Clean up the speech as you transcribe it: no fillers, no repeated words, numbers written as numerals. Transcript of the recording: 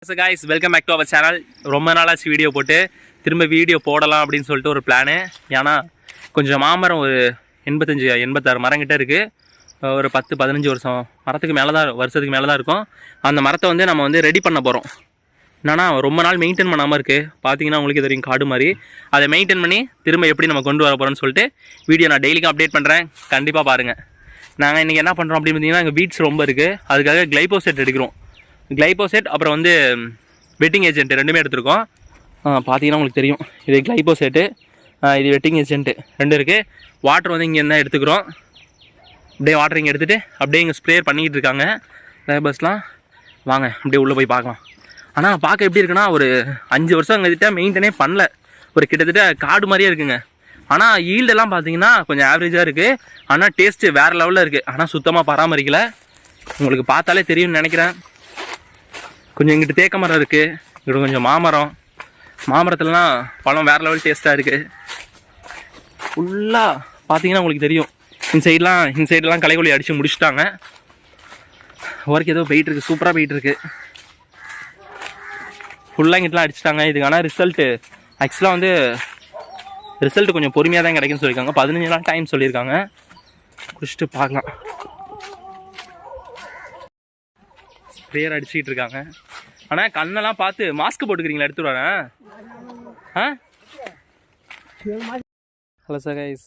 So guys, welcome back to our channel. ரொம்ப நாளாச்சு video போட்டு திரும்ப வீடியோ போடலாம் அப்படின்னு சொல்லிட்டு ஒரு பிளானு. ஏன்னா கொஞ்சம் மாமரம் ஒரு 85-86 மரம் கிட்ட இருக்குது. ஒரு 10-15 வருஷத்துக்கு மேலே தான் இருக்கும். அந்த மரத்தை வந்து நம்ம வந்து ரெடி பண்ண போகிறோம். என்னன்னா ரொம்ப நாள் மெயின்டைன் பண்ணாமல் இருக்குது. பார்த்தீங்கன்னா உங்களுக்கு தெரியும் காடு மாதிரி. அதை மெயின்டைன் பண்ணி திரும்ப எப்படி நம்ம கொண்டு வர போகிறோம்னு சொல்லிட்டு வீடியோ நான் டெய்லிக்கும் அப்டேட் பண்ணுறேன். கண்டிப்பாக பாருங்கள். நாங்கள் இன்றைக்கி என்ன பண்ணுறோம் அப்படின்னு பார்த்தீங்கன்னா எங்கள் வீட்ஸ் ரொம்ப இருக்குது. அதுக்காக கிளைபோசேட் எடுக்கிறோம். கிளைபோசேட் அப்புறம் வந்து வெட்டிங் ஏஜென்ட் ரெண்டுமே எடுத்துருக்கோம். பார்த்தீங்கன்னா உங்களுக்கு தெரியும், இது கிளைபோசேட்டு, இது வெட்டிங் ஏஜென்ட்டு ரெண்டு இருக்குது. வாட்டர் வந்து இங்கே இருந்தால் எடுத்துக்கிறோம். அப்படியே வாட்டர் இங்கே எடுத்துகிட்டு அப்படியே இங்கே ஸ்ப்ரே பண்ணிக்கிட்டு இருக்காங்க லேபர்ஸ்லாம். வாங்க அப்படியே உள்ளே போய் பார்க்கலாம். ஆனால் பார்க்க எப்படி இருக்குன்னா ஒரு 5 வருஷம் கிட்ட மெயின்டைனே பண்ணல. ஒரு கிட்டத்தட்ட காடு மாதிரியே இருக்குங்க. ஆனால் ஈல்டெல்லாம் பார்த்தீங்கன்னா கொஞ்சம் ஆவரேஜாக இருக்குது. ஆனால் டேஸ்ட்டு வேறு லெவலில் இருக்குது. ஆனால் சுத்தமாக பராமரிக்கலை. உங்களுக்கு பார்த்தாலே தெரியும்னு நினைக்கிறேன். கொஞ்சம் இங்கிட்டு தேக்க மரம் இருக்குது, இங்கிட்ட கொஞ்சம் மாமரத்துலலாம் பழம் வேறு லெவல் டேஸ்ட்டாக இருக்குது. ஃபுல்லாக பார்த்தீங்கன்னா உங்களுக்கு தெரியும், இந்த சைடெலாம் களைக்கொல்லி அடித்து முடிச்சுட்டாங்க. ஒர்க் ஏதோ போயிட்டுருக்கு, சூப்பராக போயிட்டுருக்கு. ஃபுல்லாக இங்கிட்டலாம் அடிச்சிட்டாங்க. இதுக்கான ஆக்சுவலாக வந்து ரிசல்ட் கொஞ்சம் பொறுமையாக தான் கிடைக்குன்னு சொல்லியிருக்காங்க. 15 நாள் டைம் சொல்லியிருக்காங்க. குடிச்சிட்டு பார்க்கலாம். ஸ்ப்ரேயர் அடிச்சுக்கிட்டு இருக்காங்க. ஆனால் கண்ணெல்லாம் பார்த்து மாஸ்க் போட்டுக்கிறீங்களா? எடுத்துட்டு வரேன். Hello sir guys,